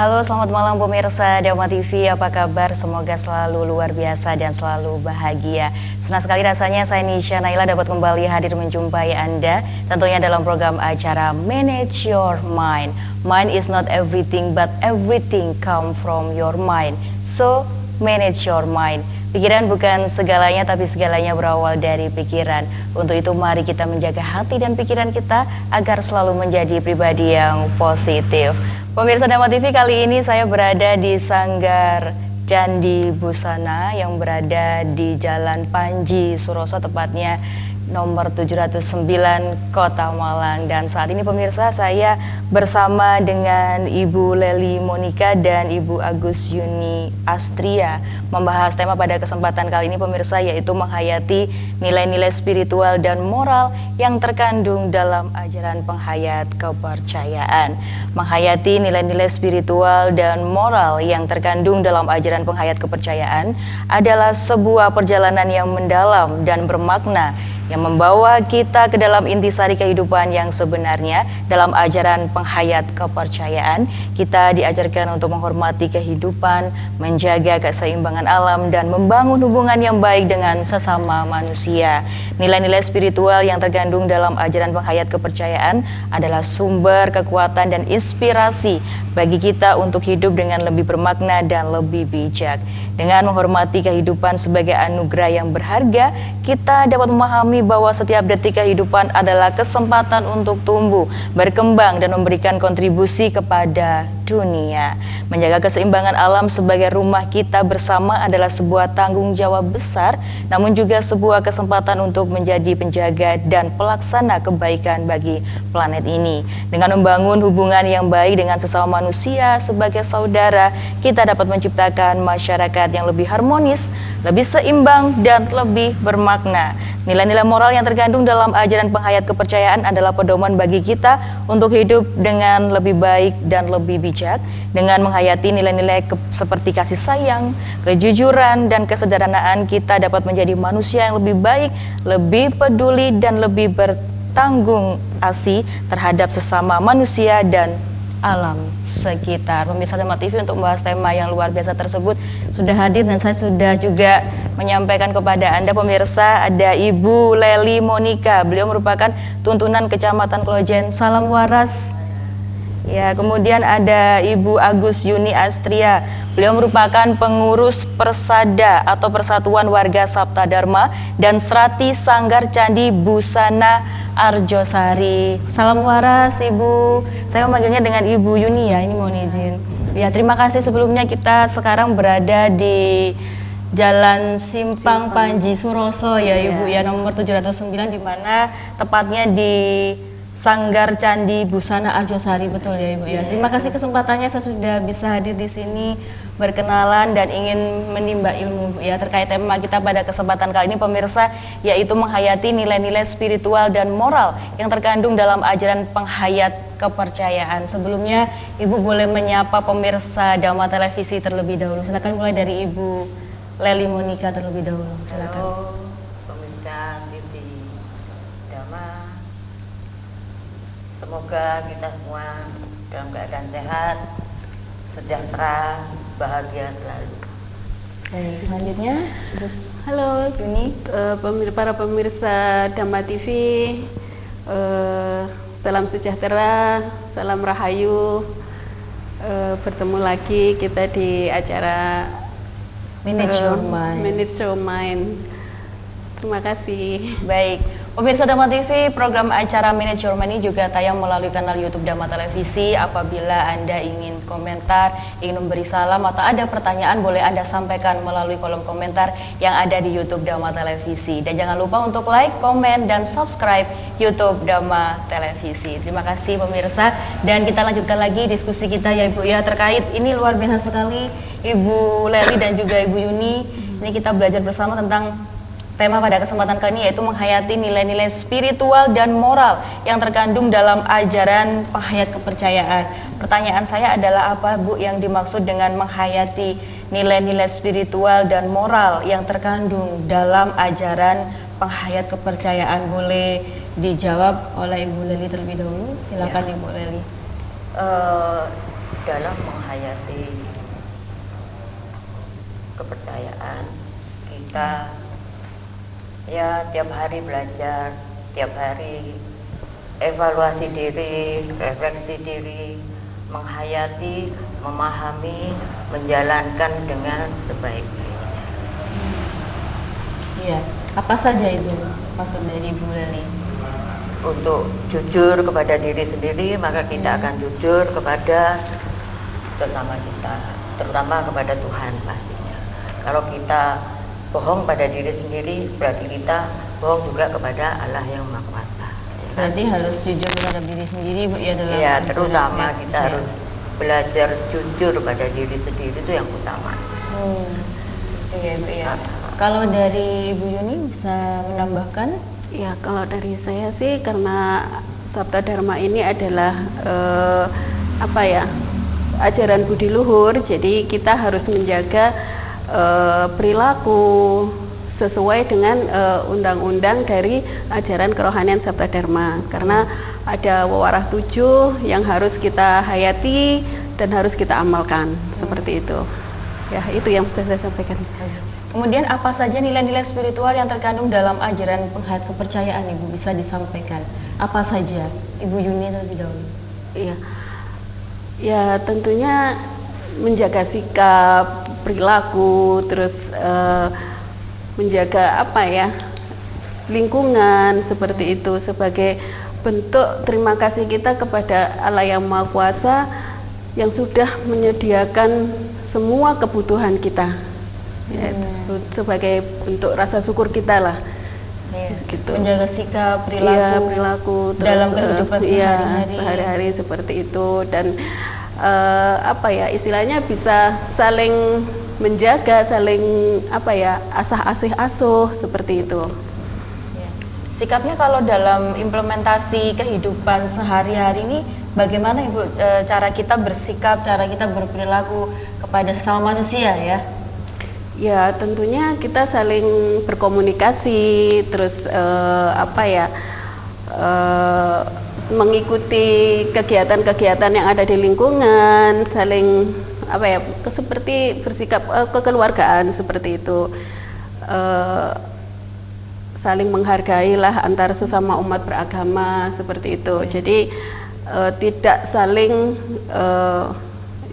Halo, selamat malam pemirsa Dama TV. Apa kabar? Semoga selalu luar biasa dan selalu bahagia. Senang sekali rasanya saya Nisha Naila dapat kembali hadir menjumpai Anda tentunya dalam program acara Manage Your Mind. Mind is not everything, but everything come from your mind. So, manage your mind. Pikiran bukan segalanya, tapi segalanya berawal dari pikiran. Untuk itu mari kita menjaga hati dan pikiran kita agar selalu menjadi pribadi yang positif. Pemirsa Dama TV, kali ini saya berada di Sanggar Candi Busana yang berada di Jalan Panji Suroso, tepatnya nomor 709 Kota Malang. Dan saat ini pemirsa, saya bersama dengan Ibu Lely Monika dan Ibu Agus Yuni Astria membahas tema pada kesempatan kali ini pemirsa, yaitu menghayati nilai-nilai spiritual dan moral yang terkandung dalam ajaran penghayat kepercayaan. Menghayati nilai-nilai spiritual dan moral yang terkandung dalam ajaran penghayat kepercayaan adalah sebuah perjalanan yang mendalam dan bermakna yang membawa kita ke dalam intisari kehidupan yang sebenarnya. Dalam ajaran penghayat kepercayaan, kita diajarkan untuk menghormati kehidupan, menjaga keseimbangan alam, dan membangun hubungan yang baik dengan sesama manusia. Nilai-nilai spiritual yang terkandung dalam ajaran penghayat kepercayaan adalah sumber kekuatan dan inspirasi bagi kita untuk hidup dengan lebih bermakna dan lebih bijak. Dengan menghormati kehidupan sebagai anugerah yang berharga, kita dapat memahami bahwa setiap detik kehidupan adalah kesempatan untuk tumbuh, berkembang, dan memberikan kontribusi kepada dunia. Menjaga keseimbangan alam sebagai rumah kita bersama adalah sebuah tanggung jawab besar, namun juga sebuah kesempatan untuk menjadi penjaga dan pelaksana kebaikan bagi planet ini. Dengan membangun hubungan yang baik dengan sesama manusia sebagai saudara, kita dapat menciptakan masyarakat yang lebih harmonis, lebih seimbang, dan lebih bermakna. Nilai-nilai moral yang terkandung dalam ajaran penghayat kepercayaan adalah pedoman bagi kita untuk hidup dengan lebih baik dan lebih bijak. Dengan menghayati nilai-nilai seperti kasih sayang, kejujuran, dan kesederhanaan, kita dapat menjadi manusia yang lebih baik, lebih peduli, dan lebih bertanggung asih terhadap sesama manusia dan alam sekitar. Pemirsa Dama TV, untuk membahas tema yang luar biasa tersebut sudah hadir dan saya sudah juga menyampaikan kepada Anda pemirsa, ada Ibu Lely Monika. Beliau merupakan tuntunan Kecamatan Klojen. Salam waras. Ya, kemudian ada Ibu Agus Yuni Astria. Beliau merupakan pengurus Persada atau Persatuan Warga Sabta Dharma dan Serati Sanggar Candi Busana Arjosari. Salam waras Ibu. Saya memanggilnya dengan Ibu Yuni ya, ini mohon izin. Ya, terima kasih. Sebelumnya kita sekarang berada di Jalan Simpang Panji Suroso ya Ibu ya, nomor 709, di mana tepatnya di Sanggar Candi Busana Arjosari, betul ya Ibu ya. Terima kasih kesempatannya, saya sudah bisa hadir di sini berkenalan dan ingin menimba ilmu ya terkait tema kita pada kesempatan kali ini pemirsa, yaitu menghayati nilai-nilai spiritual dan moral yang terkandung dalam ajaran penghayat kepercayaan. Sebelumnya Ibu boleh menyapa pemirsa Dama Televisi terlebih dahulu. Silakan mulai dari Ibu Lely Monika terlebih dahulu. Silakan. Halo pemirsa TV Dama. Semoga kita semua dalam keadaan sehat, sejahtera, bahagia selalu. Baik, selanjutnya halo Yuni. Para pemirsa Dama TV, salam sejahtera, salam rahayu. Bertemu lagi kita di acara Manage Your Mind. Manage Your Mind. Terima kasih. Baik, pemirsa Dama TV, program acara Manage Your Mind ini juga tayang melalui kanal YouTube Dama Televisi. Apabila Anda ingin komentar, ingin memberi salam, atau ada pertanyaan, boleh Anda sampaikan melalui kolom komentar yang ada di YouTube Dama Televisi. Dan jangan lupa untuk like, komen, dan subscribe YouTube Dama Televisi. Terima kasih pemirsa, dan kita lanjutkan lagi diskusi kita ya Ibu ya, terkait ini luar biasa sekali Ibu Lely dan juga Ibu Yuni. Ini kita belajar bersama tentang tema pada kesempatan kali ini, yaitu menghayati nilai-nilai spiritual dan moral yang terkandung dalam ajaran penghayat kepercayaan. Pertanyaan saya adalah, apa Bu yang dimaksud dengan menghayati nilai-nilai spiritual dan moral yang terkandung dalam ajaran penghayat kepercayaan? Boleh dijawab oleh Ibu Lely terlebih dahulu. Silakan ya. Ibu Lely. dalam menghayati kepercayaan kita ya tiap hari belajar, tiap hari evaluasi diri, refleksi diri, menghayati, memahami, menjalankan dengan sebaik-baiknya. Iya, apa saja itu maksud dari Ibu Leli? Untuk jujur kepada diri sendiri, maka kita akan jujur kepada sesama kita, terutama kepada Tuhan pastinya. Kalau kita bohong pada diri sendiri, berarti kita bohong juga kepada Allah yang Maha Kuasa. Berarti harus jujur terhadap diri sendiri, Bu, ya dalam Ya, terutama ajaran, kita harus belajar jujur pada diri sendiri, itu yang utama. Iya, Bu, ya. Kalau dari Ibu Yuni bisa menambahkan? Ya, kalau dari saya sih karena Sabta Dharma ini adalah ajaran budi luhur, jadi kita harus menjaga perilaku sesuai dengan undang-undang dari ajaran kerohanian Sabta Dharma, karena ada wewarah 7 yang harus kita hayati dan harus kita amalkan, seperti itu. Ya, itu yang bisa saya sampaikan. Kemudian apa saja nilai-nilai spiritual yang terkandung dalam ajaran penghayat kepercayaan, Ibu, bisa disampaikan? Apa saja? Ibu Yuni terlebih dahulu. Iya. Ya, tentunya menjaga sikap, perilaku, terus menjaga lingkungan seperti itu sebagai bentuk terima kasih kita kepada Allah yang Maha Kuasa yang sudah menyediakan semua kebutuhan kita. Ya, sebagai bentuk rasa syukur kita lah. Ya, gitu. Menjaga sikap, perilaku, ya, perilaku terus, dalam kehidupan sehari-hari. Sehari-hari seperti itu, dan istilahnya bisa saling menjaga, saling asah-asih asuh seperti itu. Ya. Sikapnya kalau dalam implementasi kehidupan sehari-hari ini bagaimana, Ibu, cara kita bersikap, cara kita berperilaku kepada sesama manusia ya? Ya, tentunya kita saling berkomunikasi, terus mengikuti kegiatan-kegiatan yang ada di lingkungan, saling seperti bersikap kekeluargaan seperti itu, saling menghargai lah antar sesama umat beragama seperti itu. Jadi tidak saling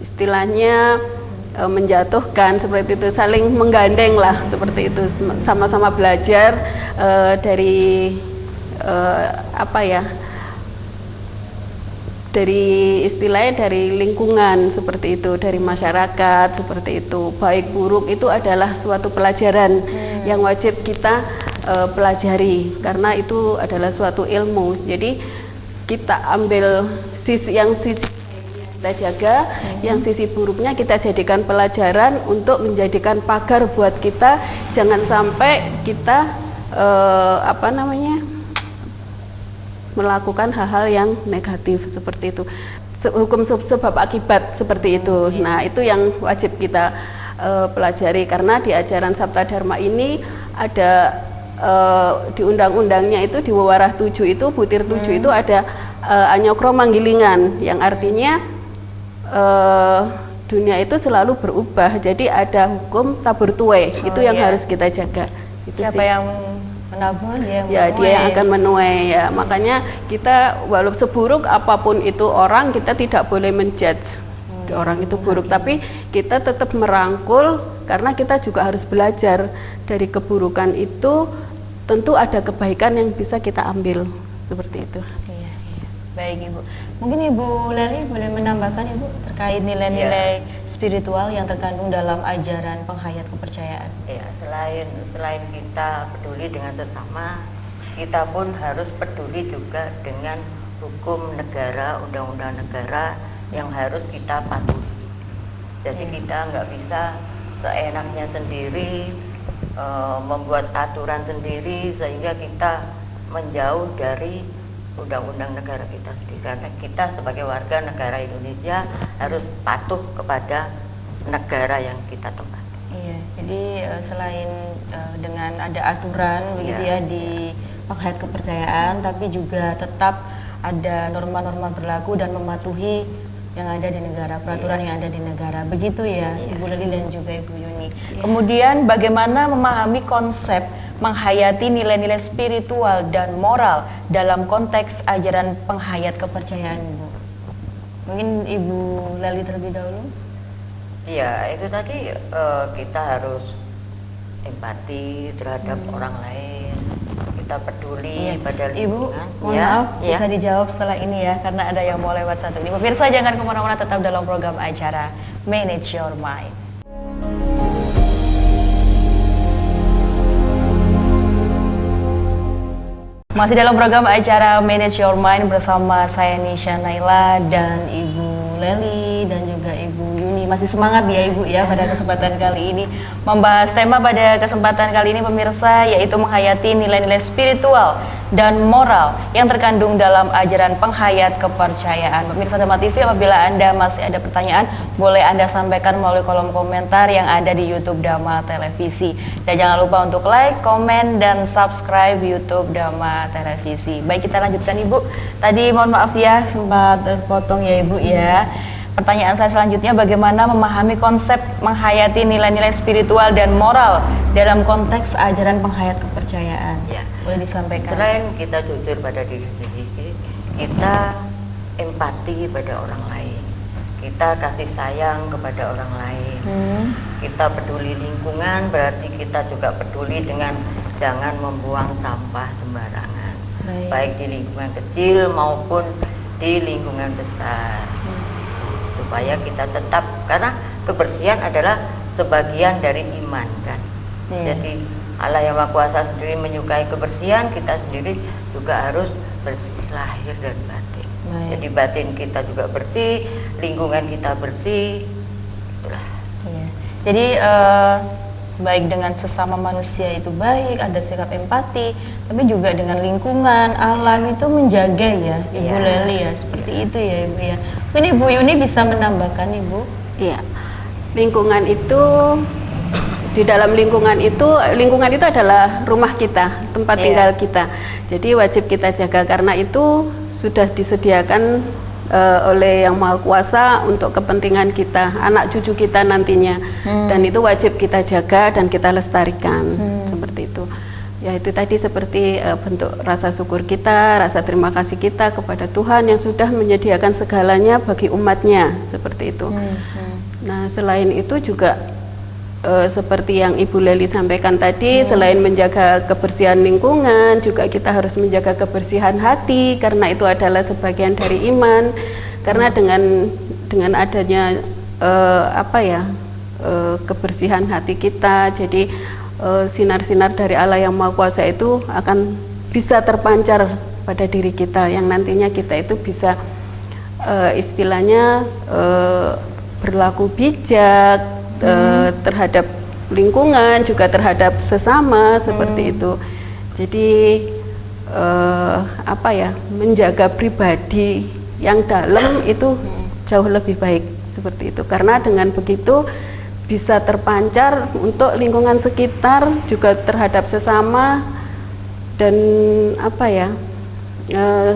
istilahnya menjatuhkan seperti itu, saling menggandeng lah seperti itu, sama-sama belajar dari dari istilahnya dari lingkungan seperti itu, dari masyarakat seperti itu. Baik buruk itu adalah suatu pelajaran yang wajib kita pelajari, karena itu adalah suatu ilmu. Jadi kita ambil sisi kita jaga, yang sisi buruknya kita jadikan pelajaran untuk menjadikan pagar buat kita, jangan sampai kita melakukan hal-hal yang negatif seperti itu. Hukum sebab akibat seperti itu. Nah, itu yang wajib kita pelajari, karena di ajaran Sabta Dharma ini ada di undang-undangnya itu, di wewarah 7 itu, butir 7 itu ada anyokro manggilingan, yang artinya dunia itu selalu berubah, jadi ada hukum tabur tuai, itu yang harus kita jaga. Itu siapa sih. yang menabur dia yang akan menuai ya. Makanya kita walaupun seburuk apapun itu orang, kita tidak boleh menjudge orang itu buruk, tapi kita tetap merangkul, karena kita juga harus belajar dari keburukan itu. Tentu ada kebaikan yang bisa kita ambil seperti itu. Iya. Baik, Ibu. Mungkin Ibu Leli boleh menambahkan, Ibu, terkait nilai-nilai spiritual yang terkandung dalam ajaran penghayat kepercayaan. Ya, selain kita peduli dengan sesama, kita pun harus peduli juga dengan hukum negara, undang-undang negara yang harus kita patuhi. Jadi kita nggak bisa seenaknya sendiri membuat aturan sendiri sehingga kita menjauh dari undang-undang negara kita sendiri, karena kita sebagai warga negara Indonesia harus patuh kepada negara yang kita tempati. Iya, jadi selain dengan ada aturan begitu ya di penghayat kepercayaan, tapi juga tetap ada norma-norma berlaku dan mematuhi yang ada di negara, peraturan yang ada di negara. Begitu ya, Ibu Leli dan juga Ibu Yuni. Iya. Kemudian bagaimana memahami konsep menghayati nilai-nilai spiritual dan moral dalam konteks ajaran penghayat kepercayaan, Bu? Mungkin Ibu Leli terlebih dahulu. Iya, itu tadi kita harus empati terhadap orang lain, kita peduli pada Ibu, lingkungan. mohon maaf, bisa dijawab setelah ini ya, karena ada yang mau lewat satu ini. Pemirsa jangan kemana-mana, tetap dalam program acara Manage Your Mind. Masih dalam program acara Manage Your Mind bersama saya Nisha Naila dan Ibu Leli dan juga Ibu Yuni. Masih semangat ya Ibu ya pada kesempatan kali ini membahas tema pada kesempatan kali ini pemirsa, yaitu menghayati nilai-nilai spiritual dan moral yang terkandung dalam ajaran penghayat kepercayaan. Pemirsa Dharma TV, apabila Anda masih ada pertanyaan, boleh Anda sampaikan melalui kolom komentar yang ada di YouTube Dharma Televisi. Dan jangan lupa untuk like, komen, dan subscribe YouTube Dharma Televisi. Baik, kita lanjutkan Ibu. Tadi mohon maaf ya, sempat terpotong ya Ibu ya. Pertanyaan saya selanjutnya, bagaimana memahami konsep menghayati nilai-nilai spiritual dan moral dalam konteks ajaran penghayat kepercayaan? Ya. Boleh disampaikan. Selain kita jujur pada diri sendiri, kita empati pada orang lain, kita kasih sayang kepada orang lain, kita peduli lingkungan, berarti kita juga peduli dengan jangan membuang sampah sembarangan, baik di lingkungan kecil maupun di lingkungan besar, supaya kita tetap, karena kebersihan adalah sebagian dari iman kan. Jadi Allah yang Maha Kuasa sendiri menyukai kebersihan, kita sendiri juga harus bersih lahir dan batin. Jadi batin kita juga bersih, lingkungan kita bersih, itulah. Iya. Jadi baik dengan sesama manusia itu baik, ada sikap empati, tapi juga dengan lingkungan, alam itu menjaga ya, Ibu Leli ya, seperti itu ya Ibu ya. Mungkin Ibu Yuni bisa menambahkan Ibu. Iya, lingkungan itu, di dalam lingkungan itu adalah rumah kita, tempat tinggal kita. Jadi wajib kita jaga, karena itu sudah disediakan oleh Yang Maha Kuasa untuk kepentingan kita, anak cucu kita nantinya. Dan itu wajib kita jaga dan kita lestarikan, seperti itu. Ya, itu tadi seperti bentuk rasa syukur kita, rasa terima kasih kita kepada Tuhan yang sudah menyediakan segalanya bagi umatnya, seperti itu. Nah, selain itu juga seperti yang Ibu Leli sampaikan tadi, selain menjaga kebersihan lingkungan, juga kita harus menjaga kebersihan hati, karena itu adalah sebagian dari iman. Karena dengan adanya kebersihan hati kita, jadi sinar-sinar dari Allah yang Maha Kuasa itu akan bisa terpancar pada diri kita, yang nantinya kita itu bisa istilahnya berlaku bijak terhadap lingkungan, juga terhadap sesama, seperti itu. Jadi menjaga pribadi yang dalam itu jauh lebih baik, seperti itu. Karena dengan begitu bisa terpancar untuk lingkungan sekitar, juga terhadap sesama, dan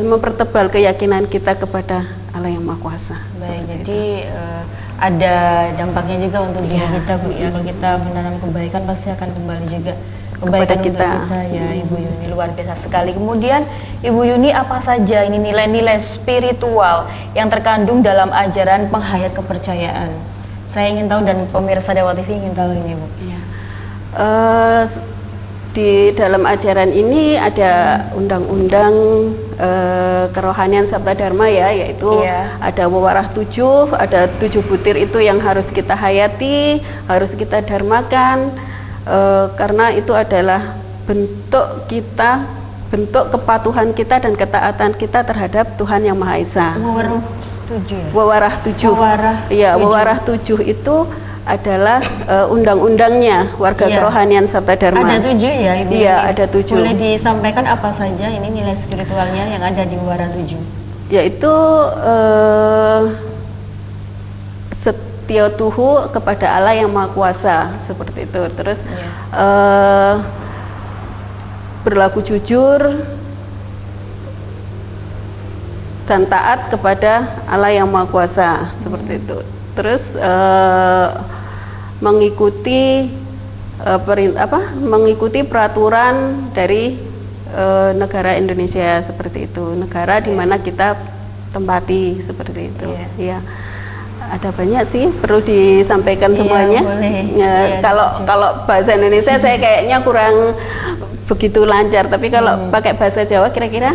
mempertebal keyakinan kita kepada Allah yang Maha Kuasa. Baik, jadi ada dampaknya juga untuk diri kita Bu ya. Kalau kita menanam kebaikan pasti akan kembali juga kebaikan kita ya Ibu Yuni, luar biasa sekali. Kemudian Ibu Yuni, apa saja ini nilai-nilai spiritual yang terkandung dalam ajaran penghayat kepercayaan? Saya ingin tahu dan pemirsa Dewa TV ingin tahu ini Bu. Ya. Di dalam ajaran ini ada undang-undang kerohanian Sabda Dharma ya, yaitu ada wewarah 7, ada 7 butir itu yang harus kita hayati, harus kita dharmakan, karena itu adalah bentuk kita, bentuk kepatuhan kita dan ketaatan kita terhadap Tuhan Yang Maha Esa. Wewarah 7 ya? Wewarah 7. Iya, wewarah 7 itu adalah undang-undangnya warga kerohanian Sabda Dharma. Ada 7 ya Ibu? Iya, ada 7. Boleh disampaikan apa saja ini nilai spiritualnya yang ada di wewarah 7? Yaitu setia tuhu kepada Allah yang Maha Kuasa, seperti itu. Terus berlaku jujur, dan taat kepada Allah yang Maha Kuasa, seperti itu. Terus mengikuti peraturan dari negara Indonesia, seperti itu. Negara di mana kita tempati, seperti itu. Ya. Ada banyak sih perlu disampaikan semuanya. Kalau bahasa Indonesia saya kayaknya kurang begitu lancar, tapi kalau pakai bahasa Jawa kira-kira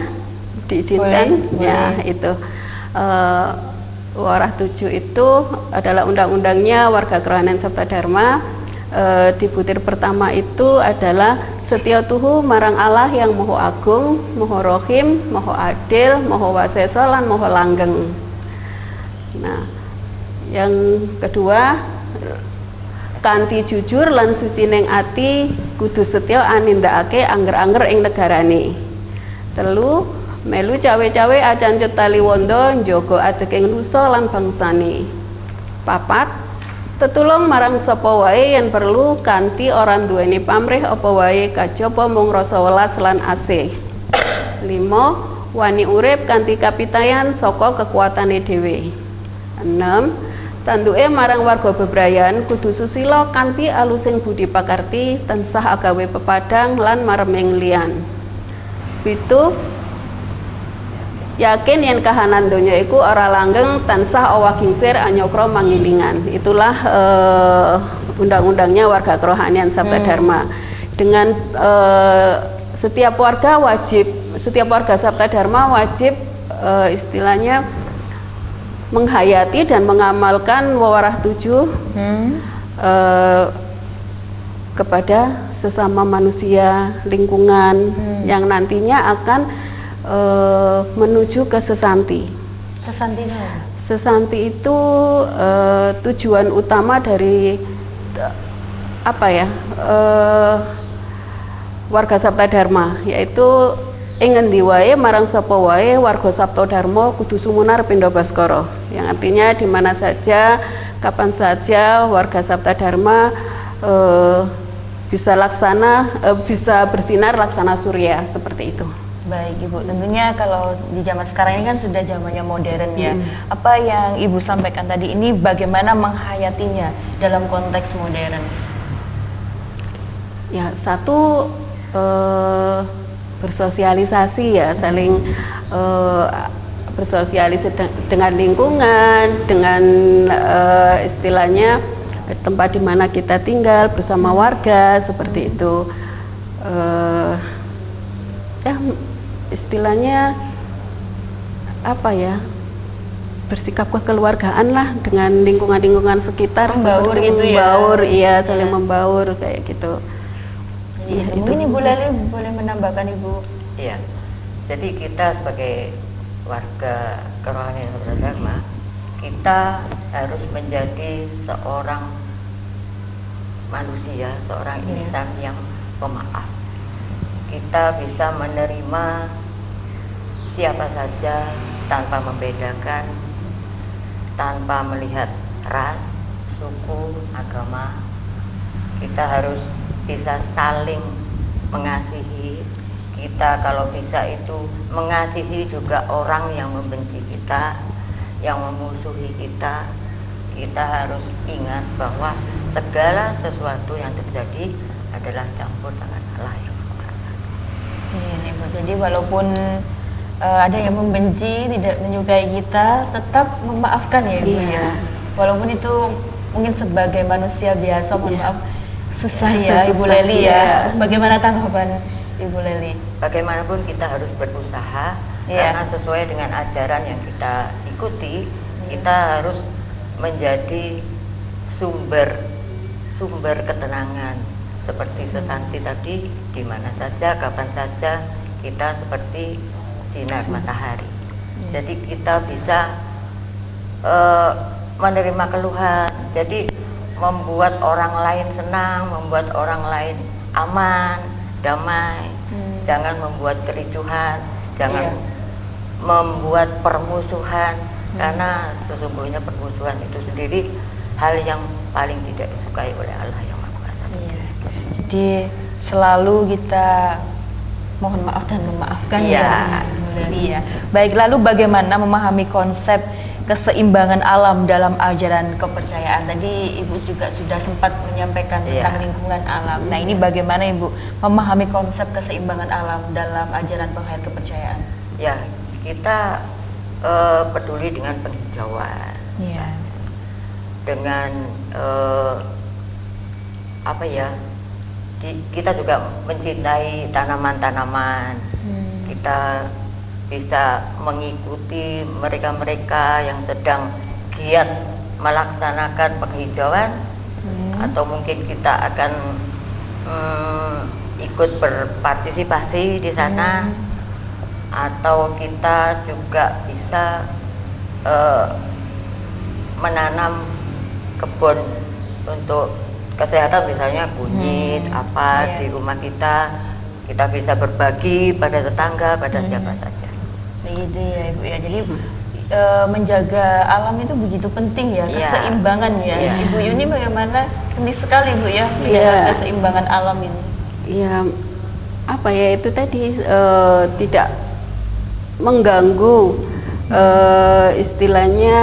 diizinkan. Ya, itu Warah 7 itu adalah undang-undangnya Warga Kerohanian Sabta Dharma. Di butir pertama itu adalah setia tuhu marang Allah yang moho agung, moho rohim, moho adil, moho waseso lan moho langgeng. Nah, yang kedua, kanthi jujur lan suci ning ati kudu setya anindakake angger-angger ing negarane. Telu, melu cawe-cawe acancut tali wanda njaga adeking nusa lan bangsane. Papat, tetulung marang sapa wae yen perlu kanthi ora duweni pamrih apa wae kajaba mung rasa welas lan asih. 5, wani urip kanthi kapitayan saka kekuatane dhewe. 6, tanduke marang warga bebrayan kudu susila kanthi alusing budi pakarti tansah agawe pepadang lan mareming liyan. 7, yakin yen kahanan donya iku ora langgeng tansah owah gingsir anyokro mangilingan. Itulah undang-undangnya Warga Kerohanian Sabta Dharma. Dengan setiap warga Sabta Dharma wajib istilahnya menghayati dan mengamalkan Warah 7 kepada sesama manusia, lingkungan yang nantinya akan menuju ke sesanti. Sesanti itu tujuan utama dari Warga Sabta Dharma, yaitu ing endi wae marang sapa wae warga Sabta Dharma kudu sumunar pindha baskara, yang artinya di mana saja, kapan saja warga Sabta Dharma bisa bersinar laksana surya, seperti itu. Baik Ibu, tentunya kalau di zaman sekarang ini kan sudah zamannya modern ya. Apa yang Ibu sampaikan tadi ini bagaimana menghayatinya dalam konteks modern? Ya, satu bersosialisasi ya, saling bersosialisasi dengan lingkungan, dengan istilahnya tempat di mana kita tinggal bersama warga, seperti itu. Istilahnya bersikap kekeluargaan lah dengan lingkungan sekitar, membaur gitu membaur, ya. Saling membaur kayak gitu. Jadi mungkin Ibu Leli boleh menambahkan Ibu. Iya, jadi kita sebagai warga kerohanian Sabta Dharma, kita harus menjadi seorang manusia, seorang insan yang pemaaf. Kita bisa menerima siapa saja tanpa membedakan, tanpa melihat ras, suku, agama. Kita harus bisa saling mengasihi. Kita kalau bisa itu mengasihi juga orang yang membenci kita, yang memusuhi kita. Kita harus ingat bahwa segala sesuatu yang terjadi adalah campur tangan Allah yang Iya, Ibu. Jadi walaupun ada yang membenci, tidak menyukai kita, tetap memaafkan ya Ibu ya. Walaupun itu mungkin sebagai manusia biasa, mohon maaf, susah ya Ibu Leli ya. Bagaimana tanggapan Ibu Leli? Bagaimanapun kita harus berusaha, karena sesuai dengan ajaran yang kita ikuti, kita harus menjadi sumber ketenangan. Seperti sesanti tadi, di mana saja, kapan saja kita seperti sinar matahari. Jadi kita bisa menerima keluhan. Jadi membuat orang lain senang, membuat orang lain aman, damai. Jangan membuat kericuhan, jangan membuat permusuhan, karena sesungguhnya permusuhan itu sendiri hal yang paling tidak disukai oleh Allah yang Maha Kuasa. Jadi selalu kita mohon maaf dan memaafkan Iya. ya Bu Leli ya. Baik, lalu bagaimana memahami konsep keseimbangan alam dalam ajaran kepercayaan? Tadi Ibu juga sudah sempat menyampaikan Iya. tentang lingkungan alam. Nah, ini bagaimana Ibu memahami konsep keseimbangan alam dalam ajaran penghayat kepercayaan? Ya, kita peduli dengan penghijauan, Iya. dengan apa ya? Kita juga mencintai tanaman-tanaman. Kita bisa mengikuti mereka-mereka yang sedang giat melaksanakan penghijauan, atau mungkin kita akan ikut berpartisipasi di sana, atau kita juga bisa menanam kebun untuk kesehatan, misalnya kunyit apa di rumah kita bisa berbagi pada tetangga, pada siapa saja. Begitu ya Ibu ya. Jadi menjaga alam itu begitu penting ya, Iya. keseimbangan ya. Iya. Ibu Yuni bagaimana? Penting sekali Bu ya, menjaga Iya. keseimbangan alam ini. Ya, apa ya, itu tadi tidak mengganggu istilahnya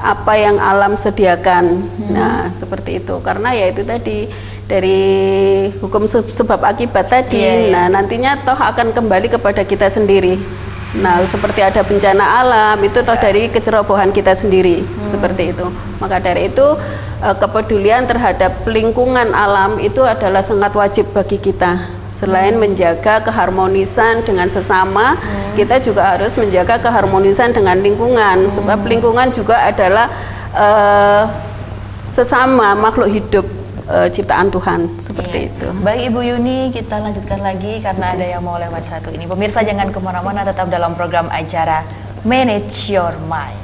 apa yang alam sediakan. Nah, seperti itu. Karena ya itu tadi dari hukum sebab akibat tadi. Iya, iya. Nah, nantinya toh akan kembali kepada kita sendiri. Nah, seperti ada bencana alam itu toh dari kecerobohan kita sendiri, seperti itu. Maka dari itu kepedulian terhadap lingkungan alam itu adalah sangat wajib bagi kita. Selain menjaga keharmonisan dengan sesama, kita juga harus menjaga keharmonisan dengan lingkungan. Sebab lingkungan juga adalah sesama makhluk hidup ciptaan Tuhan, seperti Iya. itu. Baik Ibu Yuni, kita lanjutkan lagi karena ada yang mau lewat satu ini. Pemirsa jangan kemana-mana, tetap dalam program acara Manage Your Mind.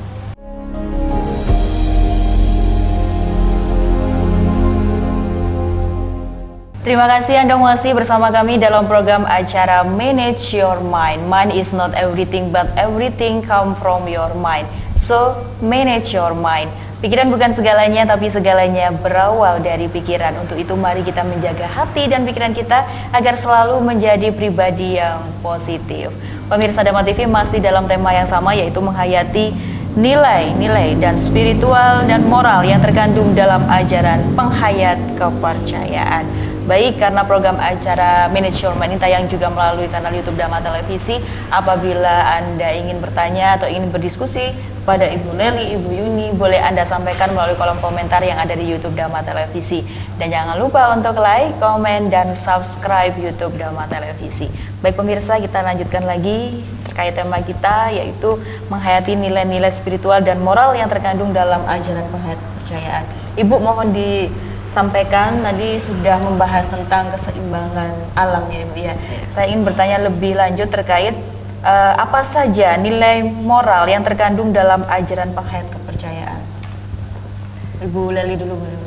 Terima kasih Anda masih bersama kami dalam program acara Manage Your Mind. Mind is not everything, but everything come from your mind. So, manage your mind. Pikiran bukan segalanya, tapi segalanya berawal dari pikiran. Untuk itu mari kita menjaga hati dan pikiran kita agar selalu menjadi pribadi yang positif. Pemirsa Dharma TV masih dalam tema yang sama, yaitu menghayati nilai-nilai dan spiritual dan moral yang terkandung dalam ajaran penghayat kepercayaan. Baik, karena program acara Manage Your Mind ini tayang juga melalui kanal YouTube Dharma Televisi. Apabila Anda ingin bertanya atau ingin berdiskusi pada Ibu Leli, Ibu Yuni, boleh Anda sampaikan melalui kolom komentar yang ada di YouTube Dharma Televisi. Dan jangan lupa untuk like, komen, dan subscribe YouTube Dharma Televisi. Baik pemirsa, kita lanjutkan lagi terkait tema kita, yaitu menghayati nilai-nilai spiritual dan moral yang terkandung dalam ajaran penghayat kepercayaan. Ibu mohon disampaikan, tadi sudah membahas tentang keseimbangan alam ya Ibu ya. Saya ingin bertanya lebih lanjut terkait apa saja nilai moral yang terkandung dalam ajaran penghayat kepercayaan. Ibu Leli dulu boleh.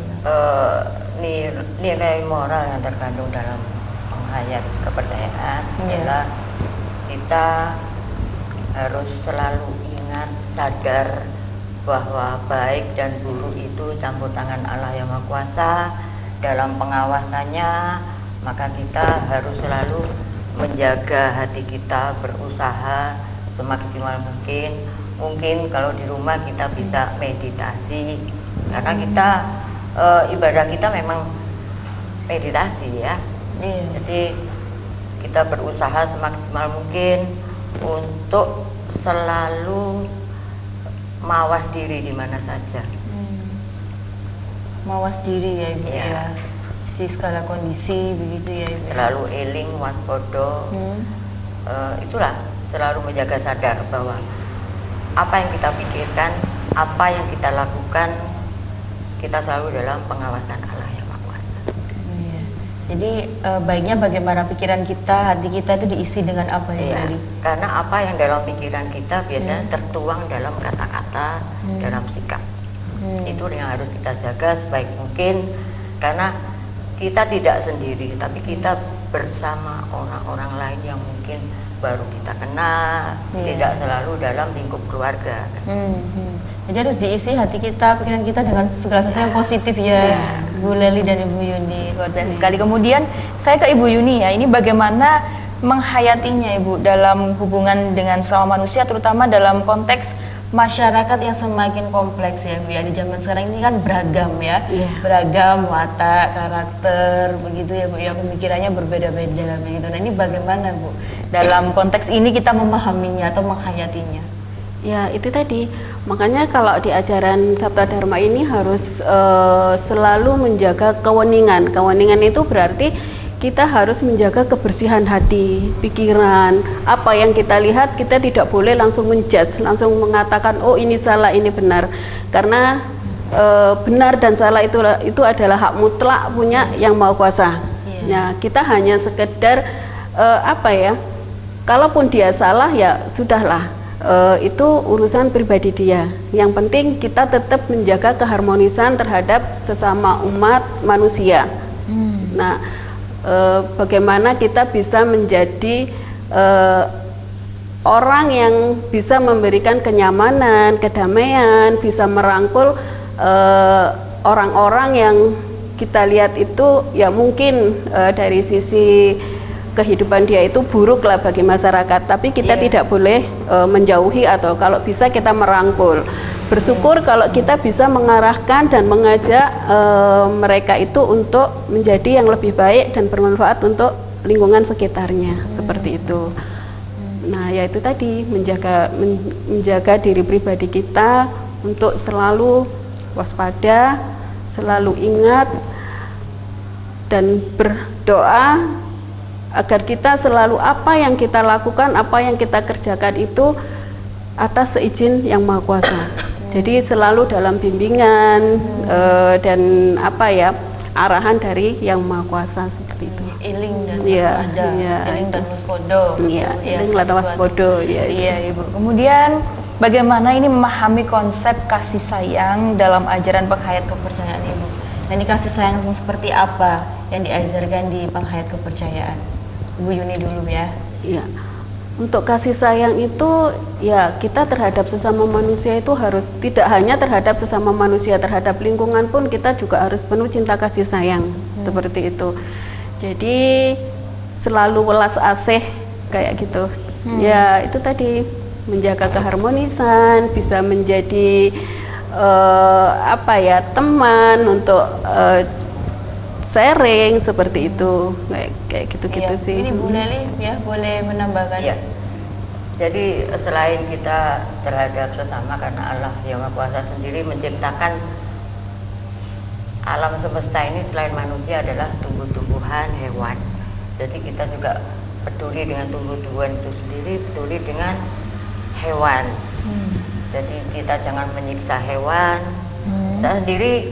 Nilai moral yang terkandung dalam penghayat kepercayaan adalah kita harus selalu ingat, sadar bahwa baik dan buruk itu campur tangan Allah yang Maha Kuasa. Dalam pengawasannya, maka kita harus selalu menjaga hati kita, berusaha semaksimal mungkin. Mungkin kalau di rumah kita bisa meditasi, karena kita ibadah kita memang meditasi ya. Jadi kita berusaha semaksimal mungkin untuk selalu mawas diri di mana saja. Mawas diri ya Ibu ya. Di segala kondisi begitu ya Ibu. Selalu eling, waspada. Itulah selalu menjaga sadar bahwa apa yang kita pikirkan, apa yang kita lakukan, kita selalu dalam pengawasan Allah yang Maha Kuasa. Jadi baiknya bagaimana pikiran kita, hati kita itu diisi dengan apa ya Iya, tadi? karena apa yang dalam pikiran kita biasanya tertuang dalam kata-kata, dalam sikap. Itu yang harus kita jaga sebaik mungkin, karena kita tidak sendiri, tapi kita bersama orang-orang lain yang mungkin baru kita kenal, tidak selalu dalam lingkup keluarga. Jadi harus diisi hati kita, pikiran kita dengan segala sesuatu yang positif ya, Bu Leli dan Ibu Yuni. Luar biasa sekali. Kemudian saya ke Ibu Yuni ya, ini bagaimana menghayatinya Ibu dalam hubungan dengan sama manusia, terutama dalam konteks masyarakat yang semakin kompleks ya Bu ya. Di zaman sekarang ini kan beragam ya, beragam watak, karakter begitu ya Bu ya, pemikirannya berbeda-beda begitu. Nah ini bagaimana Bu dalam konteks ini kita memahaminya atau menghayatinya? Ya itu tadi, makanya kalau di ajaran Sabta Dharma ini harus selalu menjaga keweningan. Keweningan itu berarti kita harus menjaga kebersihan hati, pikiran. Apa yang kita lihat kita tidak boleh langsung menjudge, langsung mengatakan oh ini salah, ini benar. Karena benar dan salah itu adalah hak mutlak punya Yang Maha Kuasa. Ya, kita hanya sekedar kalaupun dia salah ya sudahlah. Itu urusan pribadi dia. Yang penting kita tetap menjaga keharmonisan terhadap sesama umat manusia. Nah, bagaimana kita bisa menjadi orang yang bisa memberikan kenyamanan, kedamaian, bisa merangkul orang-orang yang kita lihat itu ya mungkin dari sisi kehidupan dia itu buruk lah bagi masyarakat, tapi kita tidak boleh menjauhi atau kalau bisa kita merangkul. Bersyukur kalau kita bisa mengarahkan dan mengajak mereka itu untuk menjadi yang lebih baik dan bermanfaat untuk lingkungan sekitarnya, seperti itu. Nah, ya itu tadi menjaga diri pribadi kita untuk selalu waspada, selalu ingat dan berdoa agar kita selalu apa yang kita lakukan, apa yang kita kerjakan itu atas seizin Yang Maha Kuasa. Jadi selalu dalam bimbingan dan arahan dari Yang Maha Kuasa seperti itu. Iling dan waspada, iling dan waspada. Iya, iling dan waspada. Iya, Ibu. Kemudian bagaimana ini memahami konsep kasih sayang dalam ajaran penghayat kepercayaan Ibu? Nah, ini kasih sayang seperti apa yang diajarkan di penghayat kepercayaan? Ibu Yuni dulu ya. Iya. Untuk kasih sayang itu ya kita terhadap sesama manusia itu harus tidak hanya terhadap sesama manusia, terhadap lingkungan pun kita juga harus penuh cinta kasih sayang seperti itu. Jadi selalu welas asih kayak gitu. Ya itu tadi menjaga keharmonisan, bisa menjadi teman untuk sharing seperti itu, kayak gitu-gitu sih. Ini Bu Leli ya boleh menambahkan. Ya. Jadi selain kita terhadap sesama, karena Allah Yang Maha Kuasa sendiri menciptakan alam semesta ini, selain manusia adalah tumbuh-tumbuhan, hewan. Jadi kita juga peduli dengan tumbuh-tumbuhan itu sendiri, peduli dengan hewan. Jadi kita jangan menyiksa hewan. Saya sendiri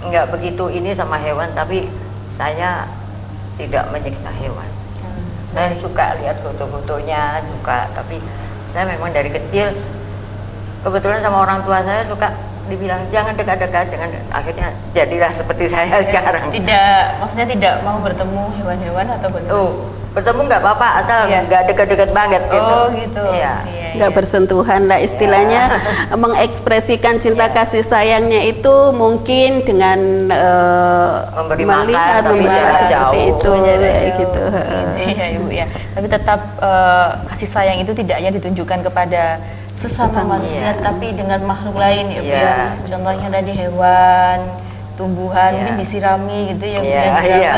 nggak begitu ini sama hewan, tapi saya tidak menyiksa hewan. Saya suka lihat foto-fotonya, tapi saya memang dari kecil kebetulan sama orang tua saya suka dibilang jangan dekat-dekat, akhirnya jadilah seperti saya sekarang. Maksudnya tidak mau bertemu hewan-hewan atau bertemu nggak apa-apa, asal nggak dekat-dekat banget gitu. Oh gitu. Nggak bersentuhan lah istilahnya. Mengekspresikan cinta kasih sayangnya itu mungkin dengan memberi melihat seperti itu, gitu. Iya Ibu ya. Tapi tetap kasih sayang itu tidak hanya ditunjukkan kepada sesama manusia, tapi dengan makhluk lain ya Bu ya. Contohnya tadi hewan, tumbuhan, mungkin disirami gitu ya,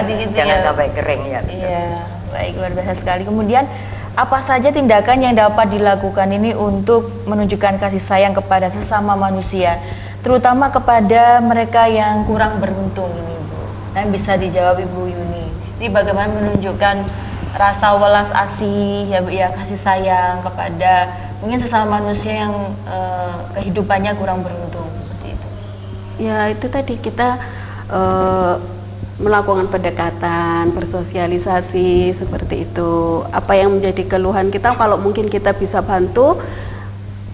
gitu jangan sampai kering ya. Iya, baik, luar biasa sekali. Kemudian apa saja tindakan yang dapat dilakukan ini untuk menunjukkan kasih sayang kepada sesama manusia, terutama kepada mereka yang kurang beruntung ini Bu? Dan bisa dijawab Ibu Yuni. Ini bagaimana menunjukkan rasa welas asih ya Bu ya, kasih sayang kepada mungkin sesama manusia yang kehidupannya kurang beruntung seperti itu. Ya itu tadi kita melakukan pendekatan, bersosialisasi seperti itu. Apa yang menjadi keluhan kita, kalau mungkin kita bisa bantu,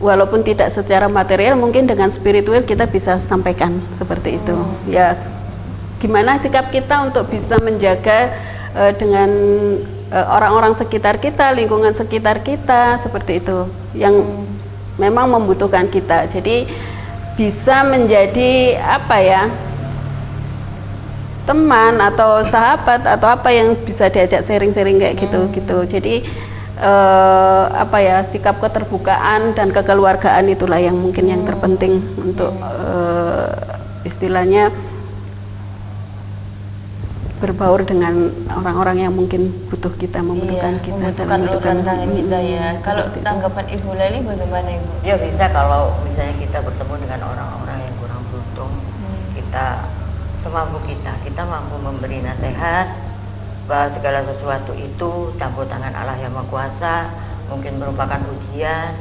walaupun tidak secara material, mungkin dengan spiritual kita bisa sampaikan seperti itu. Ya, gimana sikap kita untuk bisa menjaga dengan orang-orang sekitar kita, lingkungan sekitar kita seperti itu, yang memang membutuhkan kita. Jadi bisa menjadi teman atau sahabat atau apa yang bisa diajak sharing-sharing kayak gitu. Jadi apa ya, sikap keterbukaan dan kekeluargaan itulah yang mungkin yang terpenting untuk istilahnya berbaur dengan orang-orang yang mungkin butuh kita, membutuhkan kita membutuhkan tantangan kita ya. Kalau tanggapan Ibu Leli bagaimana Ibu? Ya bisa, kalau misalnya kita bertemu dengan orang-orang yang kurang beruntung, kita semampu kita mampu memberi nasihat bahwa segala sesuatu itu campur tangan Allah yang Maha Kuasa, mungkin merupakan ujian,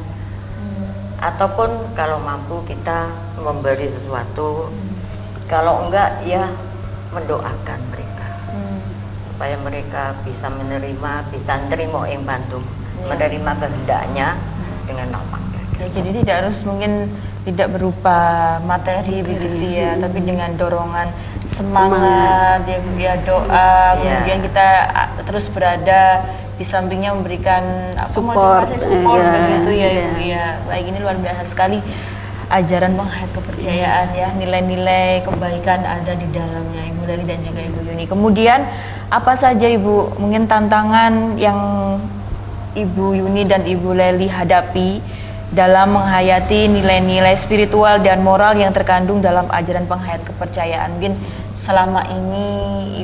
ataupun kalau mampu kita memberi sesuatu, kalau enggak ya mendoakan mereka supaya mereka bisa menerima yang bantu, menerima kehendaknya dengan lapang dada. Ya, jadi tidak harus mungkin tidak berupa materi begitu ya, tapi dengan dorongan semangat ya doa, kemudian kita terus berada di sampingnya memberikan motivasi support begitu ya Ibu ya. Baik, ini luar biasa sekali ajaran menghayat kepercayaan ya, nilai-nilai kebaikan ada di dalamnya Ibu Leli dan juga Ibu Yuni. Kemudian apa saja Ibu mungkin tantangan yang Ibu Yuni dan Ibu Leli hadapi dalam menghayati nilai-nilai spiritual dan moral yang terkandung dalam ajaran penghayat kepercayaan? Mungkin selama ini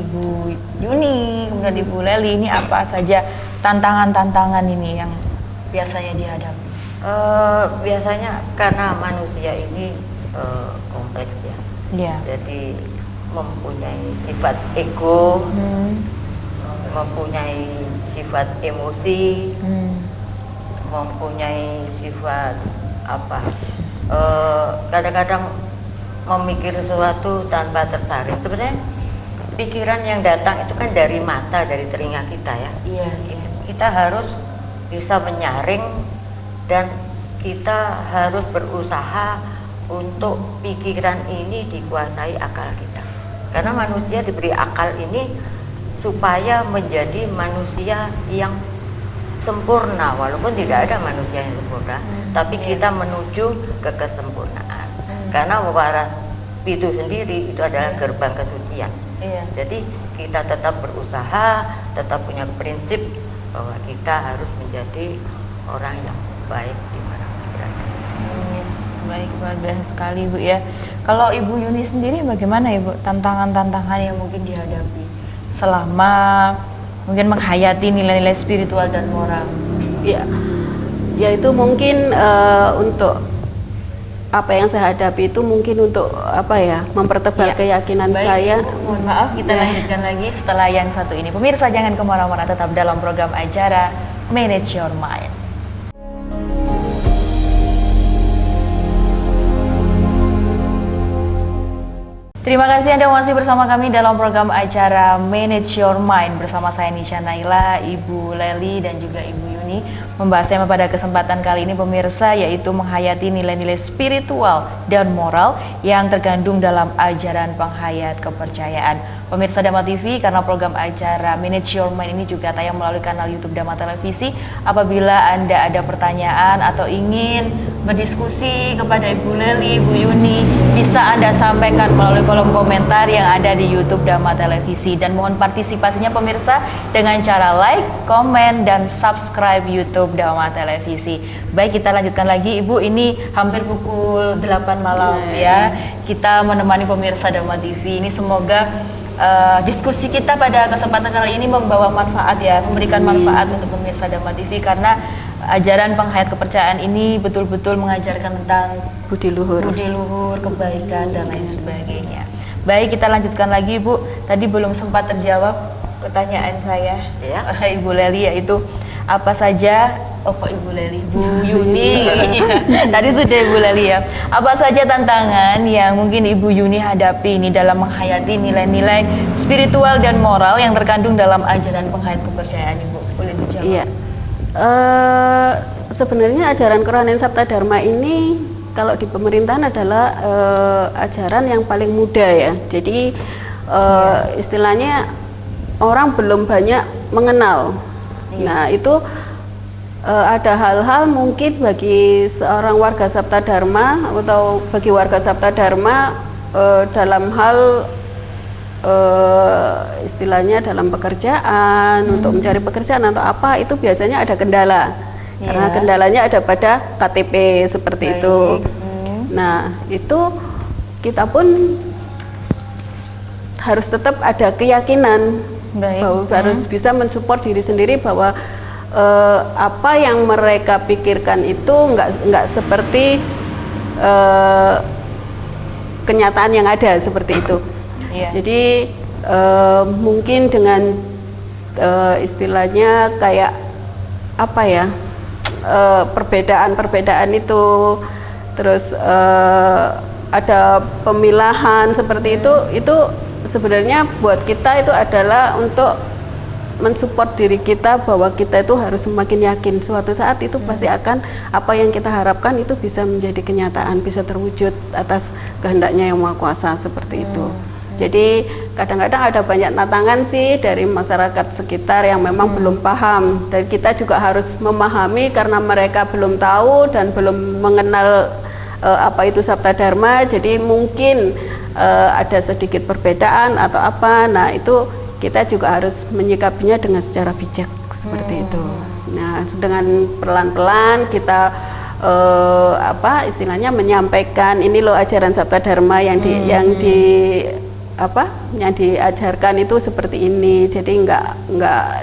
Ibu Yuni kemudian Ibu Leli, ini apa saja tantangan-tantangan ini yang biasanya dihadapi? Biasanya karena manusia ini kompleks ya. Jadi mempunyai sifat ego, mempunyai sifat emosi, mempunyai sifat kadang-kadang memikir sesuatu tanpa tersaring. Sebenarnya pikiran yang datang itu kan dari mata, dari telinga kita ya. Kita harus bisa menyaring dan kita harus berusaha untuk pikiran ini dikuasai akal kita. Karena manusia diberi akal ini supaya menjadi manusia yang sempurna, walaupun tidak ada manusia yang sempurna, tapi kita menuju ke kesempurnaan. Karena waras itu sendiri itu adalah gerbang kesucian. Jadi kita tetap berusaha, tetap punya prinsip bahwa kita harus menjadi orang yang baik di mana berada. Baik, luar biasa sekali Bu ya. Kalau Ibu Yuni sendiri bagaimana Ibu tantangan-tantangan yang mungkin dihadapi selama mungkin menghayati nilai-nilai spiritual dan moral? Ya itu mungkin untuk apa yang saya hadapi itu mungkin untuk mempertebal keyakinan saya. Mohon maaf, kita lanjutkan lagi setelah yang satu ini. Pemirsa jangan kemana-mana, tetap dalam program acara Manage Your Mind. Terima kasih Anda masih bersama kami dalam program acara Manage Your Mind bersama saya Nisha Naila, Ibu Leli dan juga Ibu Yuni, membahas tema pada kesempatan kali ini pemirsa, yaitu menghayati nilai-nilai spiritual dan moral yang terkandung dalam ajaran penghayat kepercayaan. Pemirsa Dama TV, karena program acara Manage Your Mind ini juga tayang melalui kanal YouTube Dama Televisi. Apabila Anda ada pertanyaan atau ingin berdiskusi kepada Ibu Leli, Ibu Yuni, bisa Anda sampaikan melalui kolom komentar yang ada di YouTube Dama Televisi. Dan mohon partisipasinya pemirsa dengan cara like, komen, dan subscribe YouTube Dama Televisi. Baik, kita lanjutkan lagi Ibu, ini hampir pukul 8 malam ya. Kita menemani pemirsa Dama TV ini, semoga diskusi kita pada kesempatan kali ini membawa manfaat ya, memberikan manfaat untuk pemirsa Dama TV, karena ajaran penghayat kepercayaan ini betul-betul mengajarkan tentang budi luhur, kebaikan dan lain sebagainya. Baik, kita lanjutkan lagi Bu. Tadi belum sempat terjawab pertanyaan saya oleh Ibu Leli, yaitu apa saja Ibu Leli, Bu Yuni tadi sudah Ibu Leli ya. Apa saja tantangan yang mungkin Ibu Yuni hadapi ini dalam menghayati nilai-nilai spiritual dan moral yang terkandung dalam ajaran penghayat kepercayaan Ibu? Boleh dijawab? Iya. Sebenarnya ajaran kerohanian Sabta Dharma ini kalau di pemerintahan adalah ajaran yang paling muda ya. Jadi istilahnya orang belum banyak mengenal. Nah itu ada hal-hal mungkin bagi seorang warga Sabta Dharma atau bagi warga Sabta Dharma dalam hal istilahnya dalam pekerjaan, untuk mencari pekerjaan atau apa, itu biasanya ada kendala. Karena kendalanya ada pada KTP seperti itu. Nah, itu kita pun harus tetap ada keyakinan bahwa harus bisa mensupport diri sendiri bahwa apa yang mereka pikirkan itu nggak seperti kenyataan yang ada seperti itu. Jadi mungkin dengan istilahnya kayak apa ya, perbedaan itu, terus ada pemilahan seperti itu sebenarnya buat kita itu adalah untuk mensupport diri kita bahwa kita itu harus semakin yakin suatu saat itu pasti akan apa yang kita harapkan itu bisa menjadi kenyataan, bisa terwujud atas kehendaknya Yang Maha Kuasa seperti itu. Jadi kadang-kadang ada banyak tantangan sih dari masyarakat sekitar yang memang belum paham, dan kita juga harus memahami karena mereka belum tahu dan belum mengenal apa itu Sabta Dharma. Jadi mungkin ada sedikit perbedaan atau apa. Nah, itu kita juga harus menyikapinya dengan secara bijak seperti itu. Nah, dengan pelan-pelan kita apa istilahnya menyampaikan ini loh ajaran Sabta Dharma yang yang diajarkan itu seperti ini. Jadi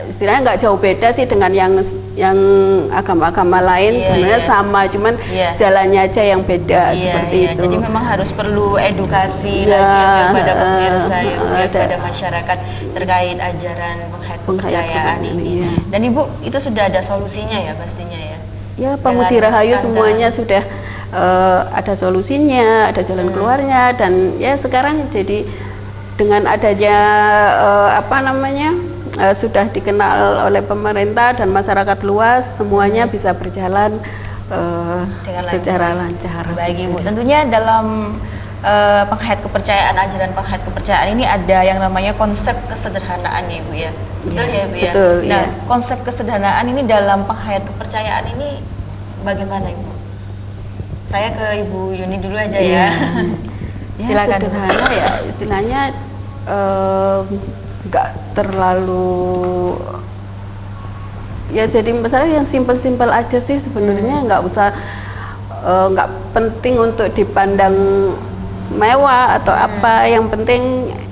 istilahnya nggak jauh beda sih dengan yang agama-agama lain. Sebenarnya sama, cuman jalannya aja yang beda seperti itu. Jadi memang harus perlu edukasi lagi kepada pemirsa kepada masyarakat terkait ajaran penghayat kepercayaan ini. Dan Ibu itu sudah ada solusinya ya pastinya ya. Ya, Pak Muji Rahayu semuanya sudah ada solusinya, ada jalan keluarnya, dan ya sekarang jadi dengan adanya sudah dikenal oleh pemerintah dan masyarakat luas, semuanya bisa berjalan secara lancar. Baik Ibu, tentunya dalam penghayat kepercayaan, ajaran penghayat kepercayaan ini ada yang namanya konsep kesederhanaan ya Ibu ya. Betul ya Ibu ya? Betul, nah, konsep kesederhanaan ini dalam penghayat kepercayaan ini bagaimana Ibu? Saya ke Ibu Yuni dulu aja ya. Silakan. Sederhana ya, istilahnya nggak terlalu ya, jadi misalnya yang simpel-simpel aja sih sebenarnya, nggak usah nggak penting untuk dipandang mewah atau apa. Yang penting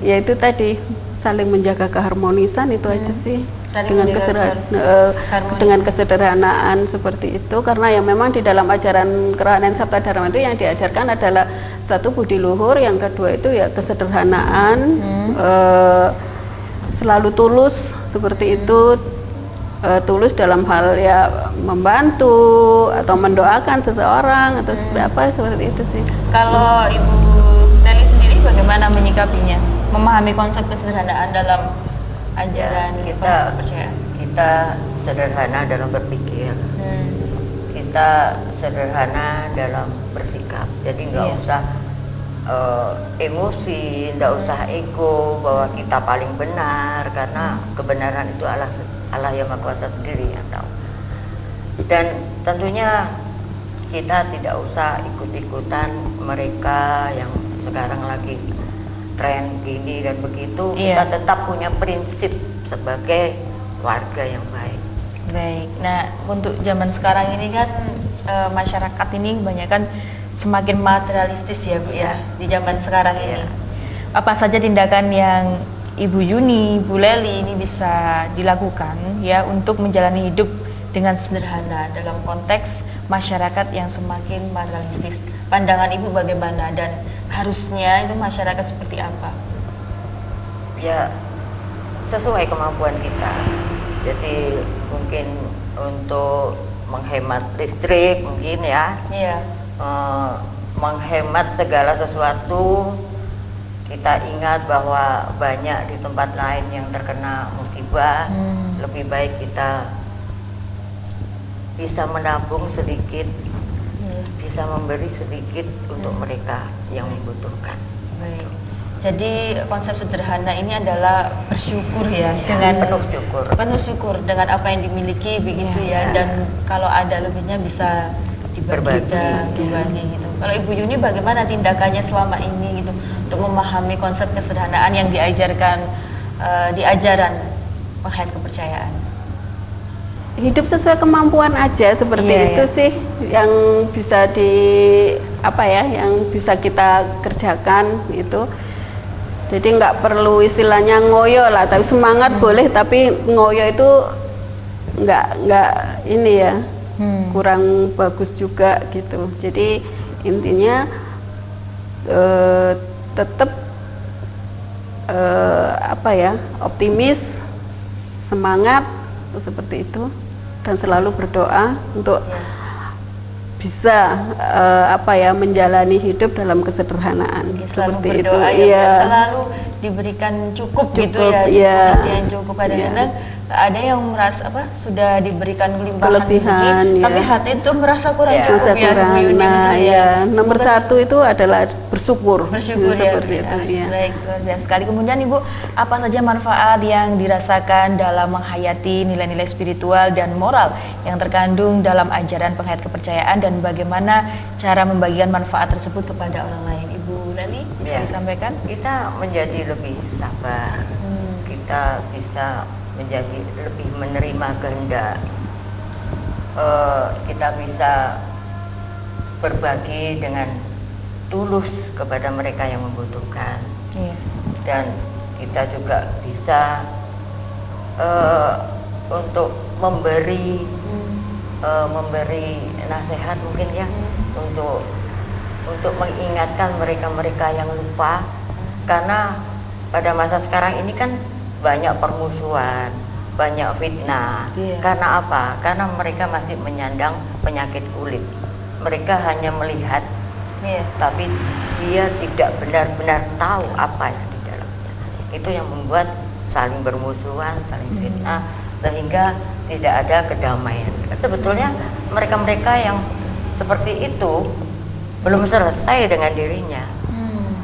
yaitu tadi saling menjaga keharmonisan, itu aja sih. Dengan kesederhanaan seperti itu, karena yang memang di dalam ajaran Kerahanen Sabta Dharma itu yang diajarkan adalah satu budi luhur, yang kedua itu ya kesederhanaan, selalu tulus seperti itu, tulus dalam hal ya membantu atau mendoakan seseorang atau seperti apa, seperti itu sih. Kalau Ibu Nelly sendiri bagaimana menyikapinya, memahami konsep kesederhanaan dalam ajaran kita sederhana dalam berpikir, kita sederhana dalam bersikap. Jadi nggak usah emosi, nggak usah ego bahwa kita paling benar, karena kebenaran itu Allah Yang Maha Kuasa sendiri yang tahu. Dan tentunya kita tidak usah ikut-ikutan mereka yang sekarang lagi tren gini dan begitu. Kita tetap punya prinsip sebagai warga yang baik. Baik. Nah, untuk zaman sekarang ini kan masyarakat ini kebanyakan semakin materialistis ya Bu ya, di zaman sekarang ini. Apa saja tindakan yang Ibu Yuni, Bu Leli ini bisa dilakukan ya untuk menjalani hidup dengan sederhana dalam konteks masyarakat yang semakin materialistis? Pandangan Ibu bagaimana, dan harusnya itu masyarakat seperti apa? Ya, sesuai kemampuan kita. Jadi mungkin untuk menghemat listrik mungkin ya, menghemat segala sesuatu. Kita ingat bahwa banyak di tempat lain yang terkena musibah. Lebih baik kita bisa menabung sedikit, bisa memberi sedikit untuk mereka yang membutuhkan. Baik. Jadi konsep sederhana ini adalah bersyukur ya, dengan penuh syukur dengan apa yang dimiliki begitu ya, dan kalau ada lebihnya bisa dibagikan, berbagi gitu. Kalau Ibu Yuni bagaimana tindakannya selama ini gitu untuk memahami konsep kesederhanaan yang diajarkan di ajaran penghayat kepercayaan? Hidup sesuai kemampuan aja seperti itu sih yang bisa yang bisa kita kerjakan itu. Jadi nggak perlu istilahnya ngoyo lah, tapi semangat boleh, tapi ngoyo itu nggak ini ya, kurang bagus juga gitu. Jadi intinya tetap optimis, semangat seperti itu, dan selalu berdoa untuk bisa menjalani hidup dalam kesederhanaan. Selalu seperti berdoa itu selalu diberikan cukup gitu ya, yang cukup. Kadang-kadang ada yang merasa sudah diberikan limpahan rezeki, tapi hati itu merasa kurang cukup nomor satu itu adalah bersyukur seperti itu. Baik, luar biasa sekali. Kemudian Ibu, apa saja manfaat yang dirasakan dalam menghayati nilai-nilai spiritual dan moral yang terkandung dalam ajaran penghayat kepercayaan, dan bagaimana cara membagikan manfaat tersebut kepada orang lain? Ibu Leli, bisa disampaikan? Kita menjadi lebih sabar, kita bisa menjadi lebih menerima kehendak, kita bisa berbagi dengan tulus kepada mereka yang membutuhkan, dan kita juga bisa untuk memberi nasihat mungkin ya, untuk mengingatkan mereka-mereka yang lupa, karena pada masa sekarang ini kan banyak permusuhan, banyak fitnah. Karena apa? Karena mereka masih menyandang penyakit kulit. Mereka hanya melihat, tapi dia tidak benar-benar tahu apa yang di dalamnya. Itu yang membuat saling bermusuhan, saling fitnah, sehingga tidak ada kedamaian. Sebetulnya mereka-mereka yang seperti itu belum selesai dengan dirinya.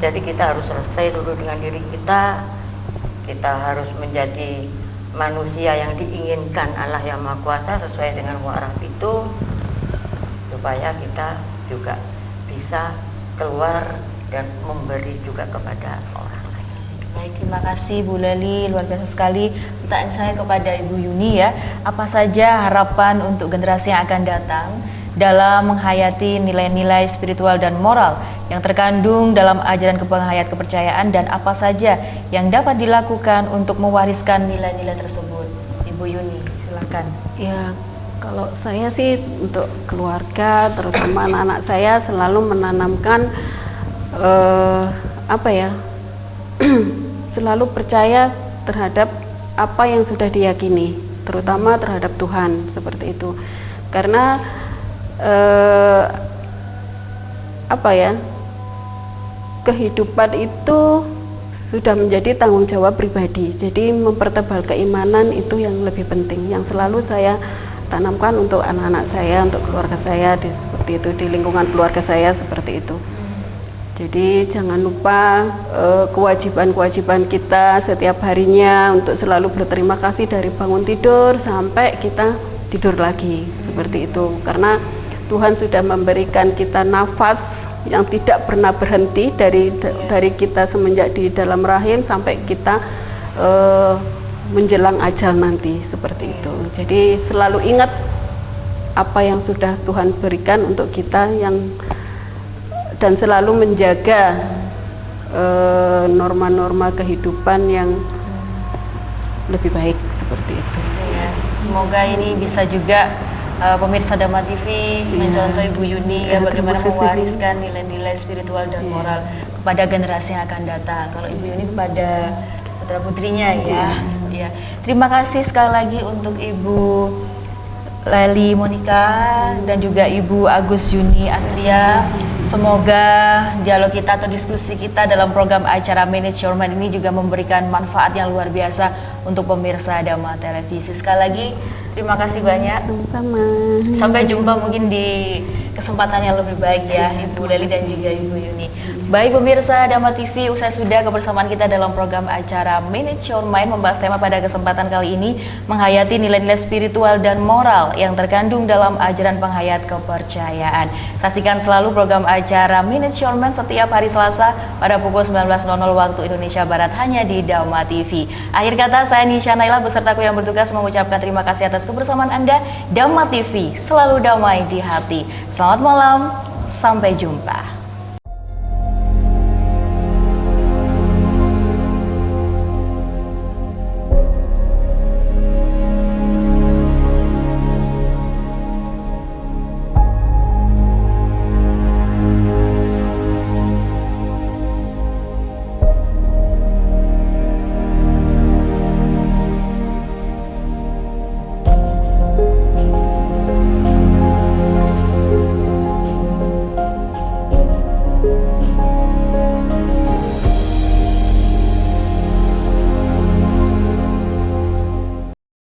Jadi kita harus selesai dulu dengan diri kita. Kita harus menjadi manusia yang diinginkan Allah yang Maha Kuasa sesuai dengan muaraf itu, supaya kita juga bisa keluar dan memberi juga kepada orang lain. Baik, terima kasih Bu Leli, luar biasa sekali. Pertanyaan saya kepada Ibu Yuni ya, apa saja harapan untuk generasi yang akan datang dalam menghayati nilai-nilai spiritual dan moral yang terkandung dalam ajaran penghayat kepercayaan, dan apa saja yang dapat dilakukan untuk mewariskan nilai-nilai tersebut? Ibu Yuni, silakan. Ya, kalau saya sih untuk keluarga, terutama anak-anak saya, selalu menanamkan selalu percaya terhadap apa yang sudah diyakini, terutama terhadap Tuhan, seperti itu. Karena kehidupan itu sudah menjadi tanggung jawab pribadi. Jadi mempertebal keimanan itu yang lebih penting, yang selalu saya tanamkan untuk anak-anak saya, untuk keluarga saya, seperti itu, di lingkungan keluarga saya seperti itu. Jadi jangan lupa kewajiban-kewajiban kita setiap harinya untuk selalu berterima kasih dari bangun tidur sampai kita tidur lagi, seperti itu. Karena Tuhan sudah memberikan kita nafas yang tidak pernah berhenti dari kita semenjak di dalam rahim sampai kita menjelang ajal nanti, seperti itu. Jadi selalu ingat apa yang sudah Tuhan berikan untuk kita, dan selalu menjaga norma-norma kehidupan yang lebih baik, seperti itu. Semoga ini bisa juga pemirsa Dhamma TV mencontoh Ibu Yuni bagaimana mewariskan nilai-nilai spiritual dan moral kepada generasi yang akan datang. Kalau Ibu Yuni kepada putra putrinya ya. Terima kasih sekali lagi untuk Ibu Leli Monika dan juga Ibu Agus Yuni Astria. Semoga dialog kita atau diskusi kita dalam program acara Manage Your Mind ini juga memberikan manfaat yang luar biasa untuk pemirsa Dhamma Televisi. Sekali lagi terima kasih banyak. Sama-sama. Sampai jumpa mungkin di kesempatan yang lebih baik ya Ibu Leli dan juga Ibu Yuni. Baik pemirsa Dhamma TV, usai sudah kebersamaan kita dalam program acara Manage Your Mind, membahas tema pada kesempatan kali ini menghayati nilai-nilai spiritual dan moral yang terkandung dalam ajaran penghayat kepercayaan. Saksikan selalu program acara Manage Your Mind setiap hari Selasa pada pukul 19.00 waktu Indonesia Barat hanya di Dhamma TV. Akhir kata, saya Nisha Naila besertaku yang bertugas mengucapkan terima kasih atas kebersamaan Anda. Dhamma TV selalu damai di hati. Selamat malam, sampai jumpa.